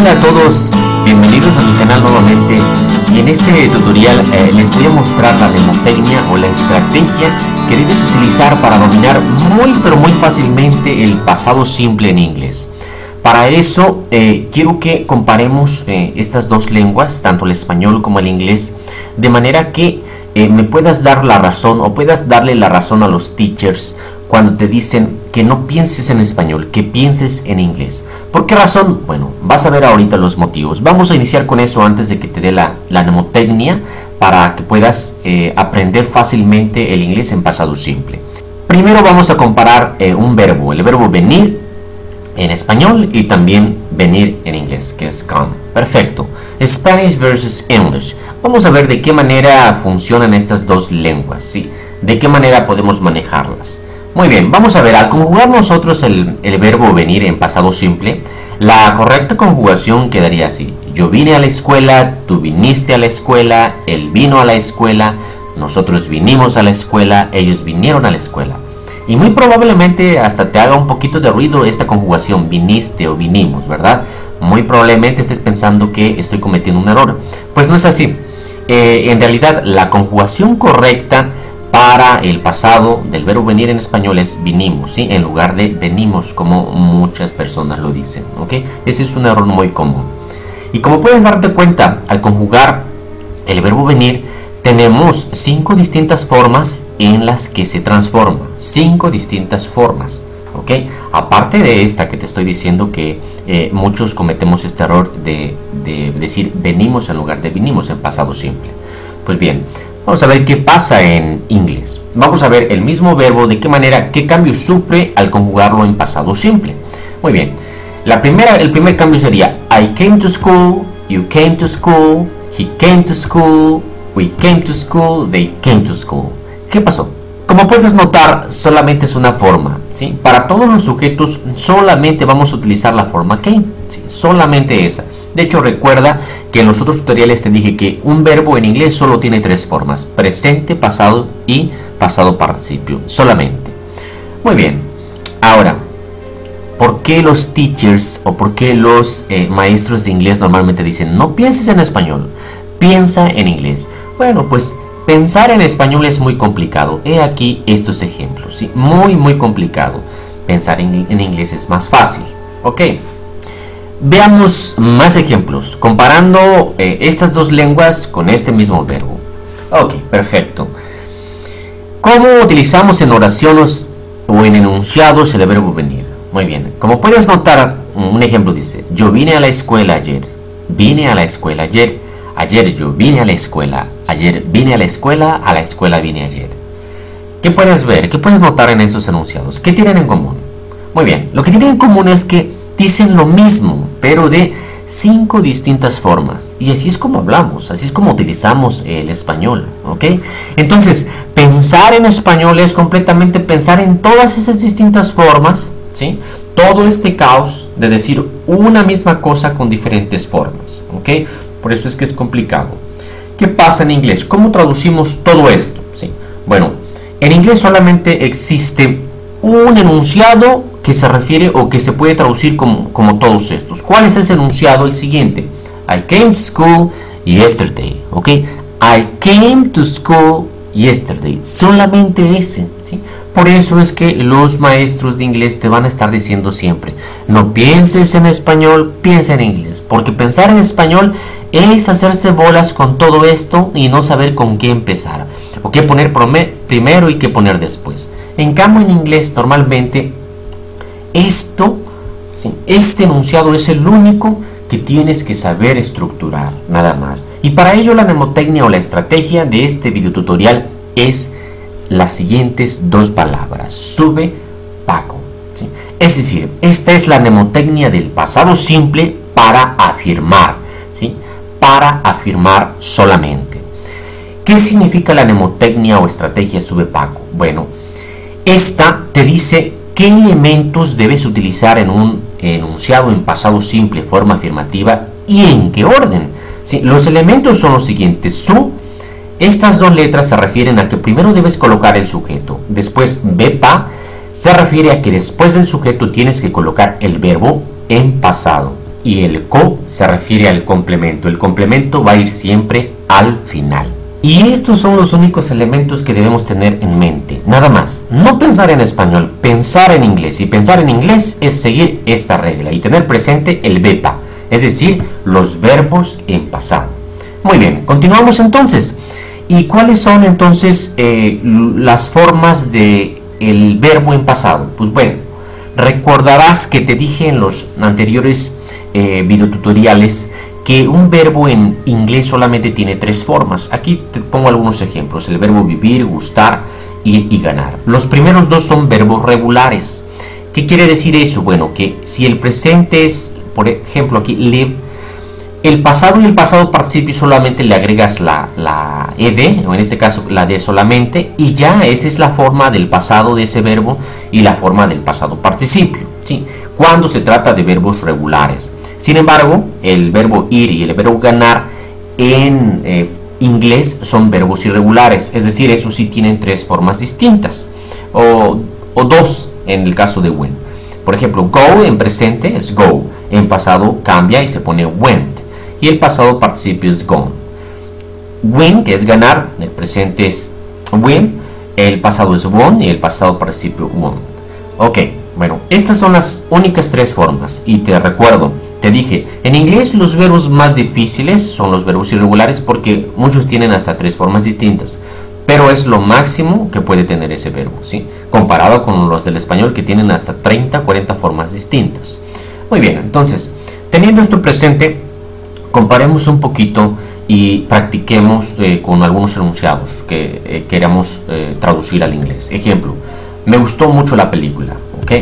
Hola a todos, bienvenidos a mi canal nuevamente y en este tutorial les voy a mostrar la mnemotecnia o la estrategia que debes utilizar para dominar muy fácilmente el pasado simple en inglés. Para eso quiero que comparemos estas dos lenguas, tanto el español como el inglés, de manera que me puedas dar la razón o puedas darle la razón a los teachers cuando te dicen que no pienses en español, que pienses en inglés. ¿Por qué razón? Bueno, vas a ver ahorita los motivos. Vamos a iniciar con eso antes de que te dé la mnemotecnia para que puedas aprender fácilmente el inglés en pasado simple. Primero vamos a comparar un verbo, el verbo venir en español y también venir en inglés, que es come. Perfecto. Spanish versus English. Vamos a ver de qué manera funcionan estas dos lenguas, ¿sí? De qué manera podemos manejarlas. Muy bien, vamos a ver, al conjugar nosotros el verbo venir en pasado simple, la correcta conjugación quedaría así. Yo vine a la escuela, tú viniste a la escuela, él vino a la escuela, nosotros vinimos a la escuela, ellos vinieron a la escuela. Y muy probablemente hasta te haga un poquito de ruido esta conjugación, viniste o vinimos, ¿verdad? Muy probablemente estés pensando que estoy cometiendo un error. Pues no es así. En realidad la conjugación correcta para el pasado del verbo venir en español es vinimos, ¿sí? En lugar de venimos, como muchas personas lo dicen, ¿ok? Ese es un error muy común. Y como puedes darte cuenta, al conjugar el verbo venir, tenemos 5 distintas formas en las que se transforma. 5 distintas formas, ¿ok? Aparte de esta que te estoy diciendo que muchos cometemos este error de decir venimos en lugar de vinimos en pasado simple. Pues bien, vamos a ver qué pasa en inglés. Vamos a ver el mismo verbo, de qué manera, qué cambio sufre al conjugarlo en pasado simple. Muy bien. El primer cambio sería I came to school, you came to school, he came to school, we came to school, they came to school. ¿Qué pasó? Como puedes notar, solamente es una forma, ¿sí? Para todos los sujetos solamente vamos a utilizar la forma came, ¿sí? Solamente esa. De hecho, recuerda que en los otros tutoriales te dije que un verbo en inglés solo tiene 3 formas: presente, pasado y pasado participio, solamente. Muy bien. Ahora, ¿por qué los teachers o por qué los maestros de inglés normalmente dicen no pienses en español, piensa en inglés? Bueno, pues pensar en español es muy complicado. He aquí estos ejemplos, ¿sí? Muy complicado. Pensar en inglés es más fácil. Ok. Veamos más ejemplos, comparando estas dos lenguas con este mismo verbo. Ok, perfecto. ¿Cómo utilizamos en oraciones o en enunciados el verbo venir? Muy bien, como puedes notar, un ejemplo dice: yo vine a la escuela ayer, vine a la escuela ayer, ayer yo vine a la escuela, ayer vine a la escuela vine ayer. ¿Qué puedes ver? ¿Qué puedes notar en estos enunciados? ¿Qué tienen en común? Muy bien, lo que tienen en común es que dicen lo mismo, pero de 5 distintas formas. Y así es como hablamos, así es como utilizamos el español, ¿ok? Entonces, pensar en español es completamente pensar en todas esas distintas formas, ¿sí? Todo este caos de decir una misma cosa con diferentes formas, ¿ok? Por eso es que es complicado. ¿Qué pasa en inglés? ¿Cómo traducimos todo esto? ¿Sí? Bueno, en inglés solamente existe un enunciado que se refiere o que se puede traducir como todos estos. ¿Cuál es ese enunciado? El siguiente: I came to school yesterday, ¿ok? I came to school yesterday. Solamente ese, ¿sí? Por eso es que los maestros de inglés te van a estar diciendo siempre: no pienses en español, piensa en inglés. Porque pensar en español es hacerse bolas con todo esto y no saber con qué empezar, o qué poner primero y qué poner después. En cambio, en inglés normalmente este enunciado es el único que tienes que saber estructurar, nada más. Y para ello la mnemotecnia o la estrategia de este video tutorial es las siguientes 2 palabras: sube, pago, ¿sí? Es decir, esta es la mnemotecnia del pasado simple para afirmar, ¿sí? Para afirmar solamente. ¿Qué significa la mnemotecnia o estrategia sube, pago? Bueno, esta te dice qué elementos debes utilizar en un enunciado en pasado simple, forma afirmativa, y en qué orden. ¿Sí? Los elementos son los siguientes. Estas 2 letras se refieren a que primero debes colocar el sujeto. Después, bepa se refiere a que después del sujeto tienes que colocar el verbo en pasado. y el co se refiere al complemento. El complemento va a ir siempre al final. Y estos son los únicos elementos que debemos tener en mente. Nada más. No pensar en español, pensar en inglés. Y pensar en inglés es seguir esta regla y tener presente el VEPA, es decir, los verbos en pasado. Muy bien, continuamos entonces. ¿Y cuáles son entonces las formas de el verbo en pasado? Pues bueno, recordarás que te dije en los anteriores videotutoriales que un verbo en inglés solamente tiene 3 formas. Aquí te pongo algunos ejemplos: el verbo vivir, gustar y ganar. Los primeros 2 son verbos regulares. ¿Qué quiere decir eso? Bueno, que si el presente es, por ejemplo, aquí live, el pasado y el pasado participio solamente le agregas la ed, o en este caso la de solamente, y ya esa es la forma del pasado de ese verbo y la forma del pasado participio, ¿sí? Cuando se trata de verbos regulares. Sin embargo, el verbo ir y el verbo ganar en inglés son verbos irregulares, es decir, esos sí tienen 3 formas distintas, o 2 en el caso de when. Por ejemplo, go en presente es go, en pasado cambia y se pone went, y el pasado participio es gone. Win, que es ganar, el presente es win, el pasado es won y el pasado participio won. Ok, bueno, estas son las únicas 3 formas, y te recuerdo, te dije, en inglés los verbos más difíciles son los verbos irregulares porque muchos tienen hasta 3 formas distintas, pero es lo máximo que puede tener ese verbo, ¿sí? Comparado con los del español que tienen hasta 30, 40 formas distintas. Muy bien, entonces, teniendo esto presente, comparemos un poquito y practiquemos con algunos enunciados que queramos traducir al inglés. Ejemplo, me gustó mucho la película, ¿ok?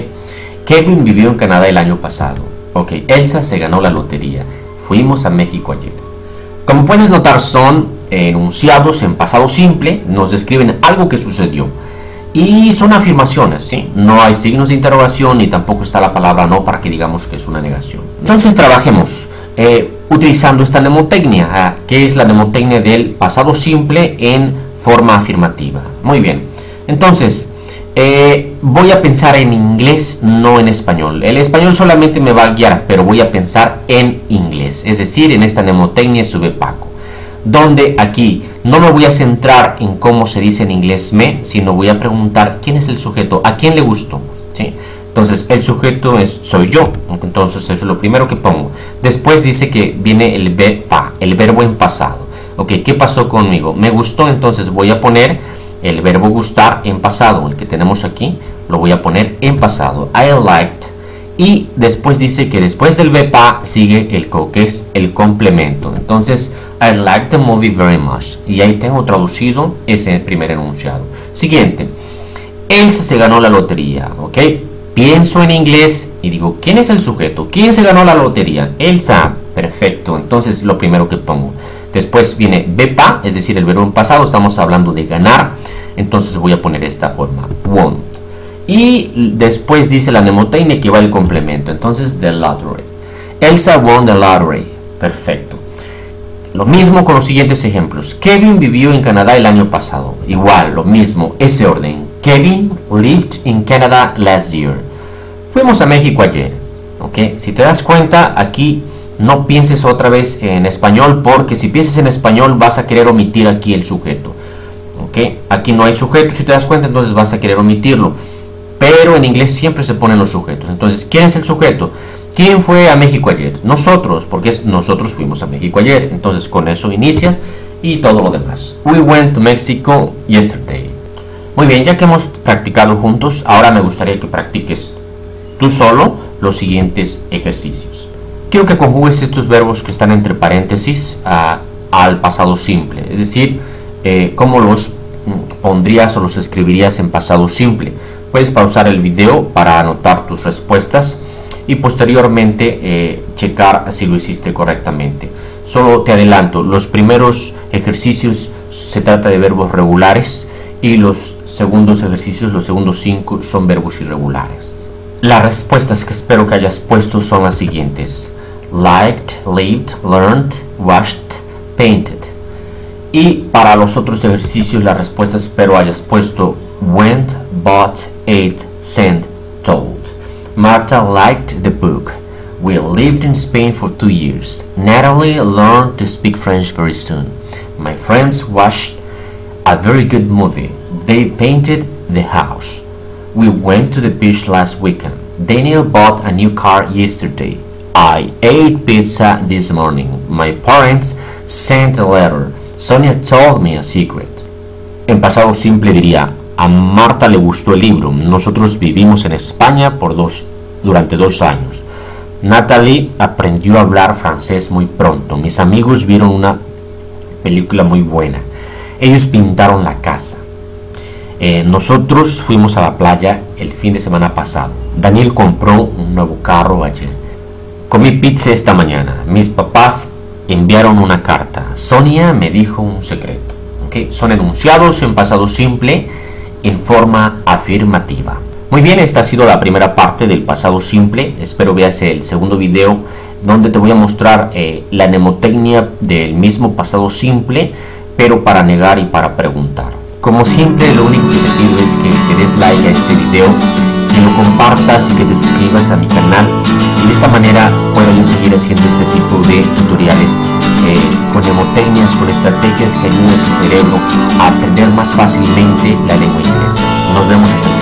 Kevin vivió en Canadá el año pasado. Ok, Elsa se ganó la lotería. Fuimos a México ayer. Como puedes notar, son enunciados en pasado simple, nos describen algo que sucedió. Y son afirmaciones, ¿sí? No hay signos de interrogación ni tampoco está la palabra no para que digamos que es una negación. Entonces trabajemos utilizando esta mnemotecnia, que es la mnemotecnia del pasado simple en forma afirmativa. Muy bien, entonces voy a pensar en inglés, no en español. El español solamente me va a guiar, pero voy a pensar en inglés, es decir, en esta mnemotecnia subpaco, donde aquí no me voy a centrar en cómo se dice en inglés me, sino voy a preguntar quién es el sujeto, a quién le gustó, ¿sí? Entonces el sujeto soy yo, entonces eso es lo primero que pongo. Después dice que viene el VEPA, el verbo en pasado. Ok, ¿qué pasó conmigo? Me gustó, entonces voy a poner el verbo gustar en pasado, el que tenemos aquí, lo voy a poner en pasado. I liked. Y después dice que después del VEPA sigue el co, que es el complemento. Entonces, I liked the movie very much. Y ahí tengo traducido ese primer enunciado. Siguiente. Elsa se ganó la lotería. Ok. Pienso en inglés y digo, ¿quién es el sujeto? ¿Quién se ganó la lotería? Elsa. Perfecto. Entonces, lo primero que pongo. Después viene VEPA, es decir, el verbo en pasado. Estamos hablando de ganar. Entonces voy a poner esta forma. Won. Y después dice la mnemotecnia que va el complemento. Entonces, the lottery. Elsa won the lottery. Perfecto. Lo mismo con los siguientes ejemplos. Kevin vivió en Canadá el año pasado. Igual, lo mismo, ese orden. Kevin lived in Canada last year. Fuimos a México ayer. ¿Ok? Si te das cuenta, aquí no pienses otra vez en español, porque si piensas en español vas a querer omitir aquí el sujeto. ¿Ok? Aquí no hay sujeto, si te das cuenta, entonces vas a querer omitirlo. Pero en inglés siempre se ponen los sujetos. Entonces, ¿quién es el sujeto? ¿Quién fue a México ayer? Nosotros, porque nosotros fuimos a México ayer. Entonces, con eso inicias y todo lo demás. We went to Mexico yesterday. Muy bien, ya que hemos practicado juntos, ahora me gustaría que practiques tú solo los siguientes ejercicios. Quiero que conjugues estos verbos que están entre paréntesis al pasado simple. Es decir, cómo los pondrías o los escribirías en pasado simple. Puedes pausar el video para anotar tus respuestas y posteriormente checar si lo hiciste correctamente. Solo te adelanto, los primeros ejercicios se trata de verbos regulares y los segundos ejercicios, los segundos 5, son verbos irregulares. Las respuestas que espero que hayas puesto son las siguientes: liked, lived, learned, washed, painted. Y para los otros ejercicios, las respuestas espero hayas puesto went, bought, ate, sent, told. Marta liked the book. We lived in Spain for 2 years. Natalie learned to speak French very soon. My friends watched a very good movie. They painted the house. We went to the beach last weekend. Daniel bought a new car yesterday. I ate pizza this morning. My parents sent a letter. Sonia told me a secret. En pasado simple diría, a Marta le gustó el libro. Nosotros vivimos en España durante 2 años. Natalie aprendió a hablar francés muy pronto. Mis amigos vieron una película muy buena. Ellos pintaron la casa. Nosotros fuimos a la playa el fin de semana pasado. Daniel compró un nuevo carro ayer. Comí pizza esta mañana. Mis papás enviaron una carta. Sonia me dijo un secreto. ¿Okay? Son enunciados en pasado simple en forma afirmativa. Muy bien, esta ha sido la primera parte del pasado simple. Espero veas el segundo video donde te voy a mostrar la mnemotecnia del mismo pasado simple, pero para negar y para preguntar. Como siempre, lo único que te pido es que le des like a este video, que lo compartas y que te suscribas a mi canal, y de esta manera puedo yo seguir haciendo este tipo de tutoriales con mnemotecnias, con estrategias que ayuden a tu cerebro a aprender más fácilmente la lengua inglesa. Nos vemos hasta el